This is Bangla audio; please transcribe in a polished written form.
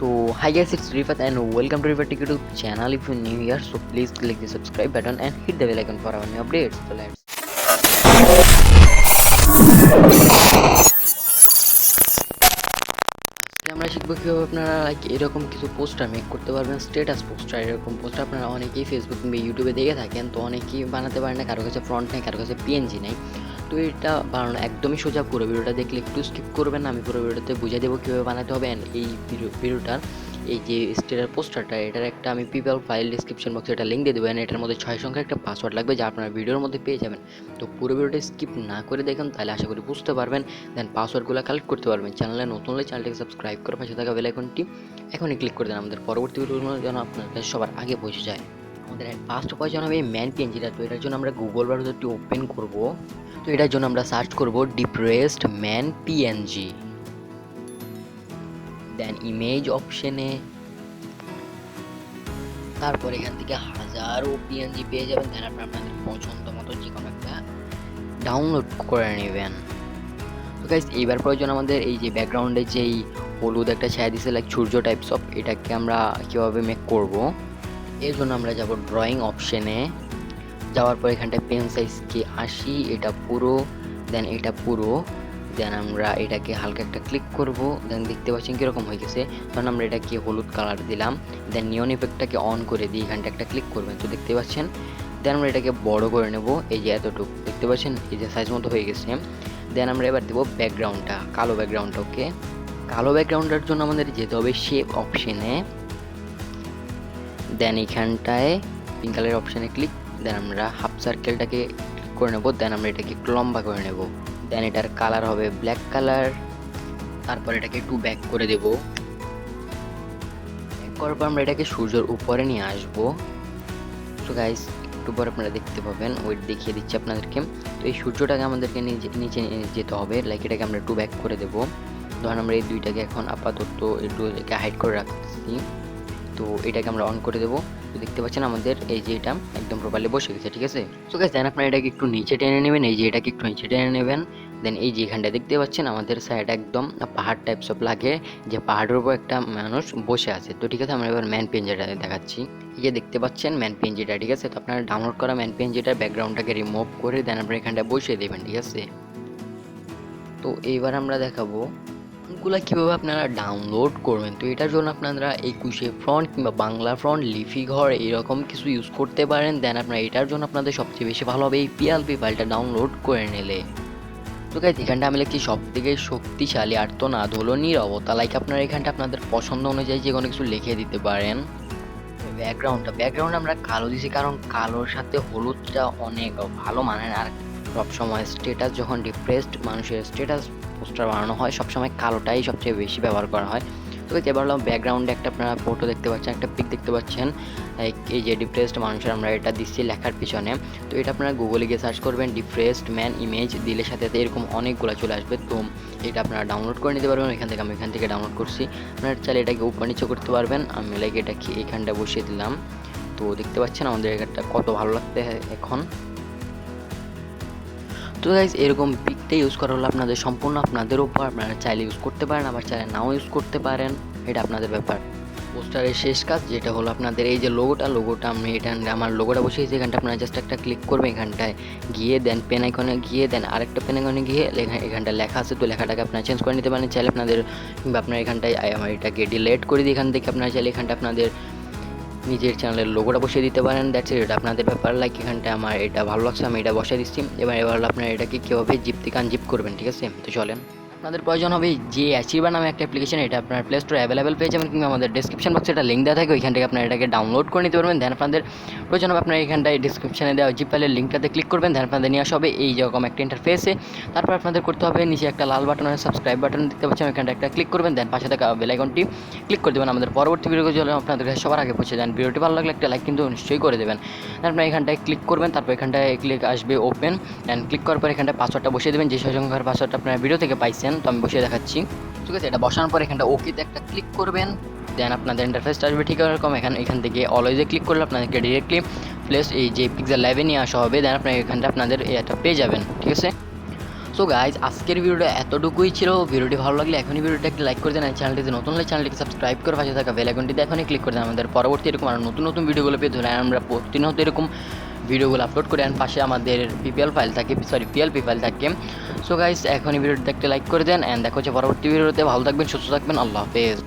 So hi guys, it's Refat and welcome to Refat YouTube channel. If you're new here, so please click the subscribe button and hit the bell icon for our new updates. So let's আমরা শিখবো কিভাবে আপনারা এরকম কিছু পোস্টার মেক করতে পারবেন, স্ট্যাটাস পোস্টার। এরকম পোস্টার আপনারা অনেকেই ফেসবুক কিংবা ইউটিউবে দেখে থাকেন, তো অনেকেই বানাতে পারেন না, কারো কাছে ফ্রন্ট নেই, কারো কাছে পিএনজি নেই। তো এটা বানানো একদমই সোজা। পুরো ভিডিওটা দেখলে একটু স্কিপ করবেন না, আমি পুরো ভিডিওতে বুঝিয়ে দেবো কীভাবে বানাতে হবে। অ্যান্ড এই ভিডিওটার এই যে স্টেটাস পোস্টারটা, এটার একটা আমি পিপল ফাইল ডিসক্রিপশন বক্সে একটা লিঙ্ক দিয়ে দেবো। অ্যান্ড এটার মধ্যে 6 সংখ্যার একটা পাসওয়ার্ড লাগবে, যা আপনার ভিডিওর মধ্যে পেয়ে যাবেন। তো পুরো ভিডিওটা স্কিপ না করে দেখেন, তাহলে আশা করি বুঝতে পারবেন, দেন পাসওয়ার্ডগুলো কালেক্ট করতে পারবেন। চ্যানেলে নতুন হলে চ্যানেলটাকে সাবস্ক্রাইব করে পাশে থাকা বেল আইকনটি এখনই ক্লিক করে দেন, আমাদের পরবর্তী ভিডিওগুলো যেন আপনার কাছে সবার আগে পৌঁছে যায়। আমাদের ফার্স্ট প্রয়োজন হবে এই ম্যান পিএনজিটা। তো এটার জন্য আমরা গুগল ব্রাউজারটি ওপেন করব। তো এটার জন্য আমরা সার্চ করব ডিপ্রেসড ম্যান পিএনজি, দেন ইমেজ অপশনে, তারপর এখান থেকে হাজারো পিএনজি পেয়ে যাবেন। দেন আপনাদের পছন্দ মতো যে কোনো একটা ডাউনলোড করে নেবেন। তো গাইস এইবার প্রয়োজন আমাদের এই যে ব্যাকগ্রাউন্ডে যেই হলুদ একটা ছায়া দিছে লাইক সূর্য টাইপস অফ, এটাকে আমরা কীভাবে মেক করব। এর জন্য আমরা যাব ড্রয়িং অপশনে, যাওয়ার পর এখানটায় পেন সাইজকে 80, এটা পুরো, দেন এটা পুরো, দেন আমরা এটাকে হালকা একটা ক্লিক করব। দেন দেখতে পাচ্ছেন কীরকম হয়ে গেছে। তখন আমরা এটাকে হলুদ কালার দিলাম, দেন নিয়ন ইফেক্টটাকে অন করে দিয়ে এখানটা একটা ক্লিক করবেন। তো দেখতে পাচ্ছেন, দেন আমরা এটাকে বড় করে নেব, এই যে এতটুকু দেখতে পাচ্ছেন, এই যে সাইজ মতো হয়ে গেছে। দেন আমরা এবার দেবো ব্যাকগ্রাউন্ডটা, কালো ব্যাকগ্রাউন্ডটা। ওকে, কালো ব্যাকগ্রাউন্ডের জন্য আমাদের যেতে হবে শেপ অপশনে, দেন এখানটায় পিঙ্ক কালারের অপশানে ক্লিক, দেন আমরা হাফ সার্কেলটাকে ক্লিক করে নেব, দেন আমরা এটাকে একটু লম্বা করে নেব। দেন এটার কালার হবে ব্ল্যাক কালার, তারপর এটাকে একটু ব্যাক করে দেব। ব্যাক করার পর আমরা এটাকে সূর্যের উপরে নিয়ে আসবো। তো গাইস একটু পর আপনারা দেখতে পাবেন, ওয়েট দেখিয়ে দিচ্ছি আপনাদেরকে। তো এই সূর্যটাকে আমাদেরকে নিচে যেতে হবে, লাইক এটাকে আমরা একটু ব্যাক করে দেবো। ধরুন আমরা এই দুইটাকে এখন আপাতত একটু হাইড করে রাখছি। তো এটাকে আমরা অন করে দেবো। তো দেখতে পাচ্ছেন আমাদের এই যে এটা একদম প্রপারলি বসে গেছে, ঠিক আছে। তো গাইস দেন আপনারা এটাকে একটু নিচে টেনে নেবেন, এই যে এটাকে একটু নিচে টেনে নেবেন। দেন এই যে এখানটা দেখতে পাচ্ছেন আমাদের সাইড একদম পাহাড় টাইপস অফ লাগে, যে পাহাড়ের উপর একটা মানুষ বসে আছে। তো ঠিক আছে, আমরা এবার ম্যান পিএনজিটা দেখাচ্ছি। এই যে দেখতে পাচ্ছেন ম্যান পিএনজিটা, ঠিক আছে। তো আপনারা ডাউনলোড করা ম্যান পিএনজিটার ব্যাকগ্রাউন্ডটাকে রিমুভ করে দেন আপনারা এখানটা বসিয়ে দেবেন, ঠিক আছে। তো এইবার আমরা দেখাবো গুলা কীভাবে আপনারা ডাউনলোড করবেন। তো এটার জন্য আপনারা 21 ফ্রন্ট কিংবা বাংলা ফ্রন্ট, লিফি ঘর এরকম কিছু ইউজ করতে পারেন। দেন আপনারা এটার জন্য আপনাদের সবচেয়ে বেশি ভালো হবে এই পিএলপি ফাইলটা ডাউনলোড করে নিলে। তো গাইস এখানটা আমি লিখছি সবথেকে শক্তিশালী আর্তনাদ হলো নীরবতা। লাইক আপনারা এখানটা আপনাদের পছন্দ অনুযায়ী যে কোনো কিছু লিখে দিতে পারেন। ব্যাকগ্রাউন্ড আমরা কালো দিছি, কারণ কালোর সাথে হলুদটা অনেক ভালো মানে। আর সবসময় স্ট্যাটাস যখন ডিপ্রেসড মানুষের স্ট্যাটাস পোস্টার বানানো হয়, সবসময় কালোটাই সবচেয়ে বেশি ব্যবহার করা হয়। তো এবার হলো ব্যাকগ্রাউন্ডে একটা আপনারা ফটো দেখতে পাচ্ছেন, একটা পিক দেখতে পাচ্ছেন, এই যে ডিপ্রেসড মানুষের আমরা এটা দিচ্ছি লেখার পিছনে। তো এটা আপনারা গুগলে গিয়ে সার্চ করবেন ডিপ্রেসড ম্যান ইমেজ, দিলে সাথে সাথে এরকম অনেকগুলো চলে আসবে। তো এটা আপনারা ডাউনলোড করে নিতে পারবেন এখান থেকে। আমি এখান থেকে ডাউনলোড করছি, আপনারা চাইলে এটাকে উপর নিচে করতে পারবেন। আমি লাইক এটাকে এখানটা বসিয়ে দিলাম। তো দেখতে পাচ্ছেন আমাদের এটা কত ভালো লাগতে এখন। তো গাইজ এরকম পিকটা ইউজ করা হলো আপনাদের সম্পূর্ণ আপনাদের উপর, আপনারা চাইলে ইউজ করতে পারেন, আবার চাইলে নাও ইউজ করতে পারেন, এটা আপনাদের ব্যাপার। পোস্টারের শেষ কাজ যেটা হলো আপনাদের এই যে লোগোটা আমি এটা আমার লোগোটা বসিয়েছি, এখানটা আপনারা জাস্ট একটা ক্লিক করবেন, এখানটায় গিয়ে দেন পেন আইকনে গিয়ে দেন আরেকটা পেন আইকনে গিয়ে এখানটা লেখা আছে, তো লেখাটাকে আপনারা চেঞ্জ করে নিতে পারেন চাইলে আপনাদের, কিংবা আপনারা এখানটায় আমার এটাকে ডিলিট করে দিয়ে এখান থেকে আপনারা চাইলে এখানটা আপনাদের নিজের চ্যানেলের লোগোটা বসিয়ে দিতে পারেন। দ্যাটস ইট, এটা আপনাদের ব্যাপার। লাইক এখানটা আমার এটা ভালো লাগছে, আমি এটা বসিয়ে দিচ্ছি। এবার হলো আপনারা এটাকে কীভাবে জিপ থেকে আনজিপ করবেন, ঠিক আছে। তো চলেন, আপনাদের প্রয়োজন হবে যে অ্যাচিভার নামে একটা অ্যাপ্লিকেশন, এটা আপনার প্লে স্টোরে অ্যাভেলেবেল পেয়ে যাবেন, কিংবা আমাদের ডিসক্রিপশন বক্সে একটা লিঙ্ক দেওয়া থাকে, ওইখান থেকে আপনারা এটাকে ডাউনলোড করে নিতে পারবেন। দেন আপনাদের প্রয়োজন হবে আপনার এখানটায় ডিসক্রিপশনে দেওয়া জিপ ফাইলের লিঙ্কটাতে ক্লিক করবেন। দেন আপনাদের নিয়ে আসা হবে এই যেরকম একটা ইন্টারফেসে। তারপর আপনাদের করতে হবে নিচে একটা লাল বাটন সাবস্ক্রাইব বাটন দেখতে পাচ্ছেন, ওইখানটা একটা ক্লিক করবেন। দেন পাশে থাকা বেল আইকনটি ক্লিক করে দেবেন। আমাদের পরবর্তী ভিডিও জন্য আপনাদের কাছে সবার আগে পৌঁছে যান। ভিডিওটি ভালো লাগলে একটা লাইক কিন্তু নিশ্চয়ই করে দেবেন। দেন আপনার এখানটায় ক্লিক করবেন, তারপর এখানটায় ক্লিক আসবে ওপেন, দেন ক্লিক করার পর এখানটায় পাসওয়ার্ডটা বসিয়ে দেবেন, যে সংখ্যার পাসওয়ার্ডটা আপনার ভিডিও থেকে পাইছেন। তো আমি বসিয়ে দেখাচ্ছি, ঠিক আছে। এটা বসানোর পর এখানটা ওকেতে একটা ক্লিক করবেন, দেন আপনাদের ইন্টারফেসটা আসবে ঠিক এরকম। এখান থেকে অলওয়েজে ক্লিক করলে আপনাদেরকে ডিরেক্টলি প্লেস এই যে Pixellab নিয়ে আসা হবে। দেন আপনার এখানটা আপনাদের এটা পেয়ে যাবেন, ঠিক আছে। সো গাইজ আজকের ভিডিওটা এতটুকুই ছিল। ভিডিওটি ভালো লাগলে এখনই ভিডিওটা একটি লাইক করে দেন, আর চ্যানেলটিতে নতুন হলে চ্যানেলটিকে সাবস্ক্রাইব করে পাশে থাকা বেল আইকনটিতে এখনই ক্লিক করে দেন আমাদের পরবর্তী এরকম আর নতুন নতুন ভিডিওগুলো পেতে হলে। আমরা প্রতিনিয়ত এরকম ভিডিওগুলো আপলোড করে, আর পাশে আমাদের পিএলপি ফাইল থাকে। সো গাইজ এখনই ভিডিওটা একটি লাইক করে দেন, অ্যান্ড দেখো হচ্ছে পরবর্তী ভিডিওতে। ভালো থাকবেন, সুস্থ থাকবেন, আল্লাহ হাফেজ।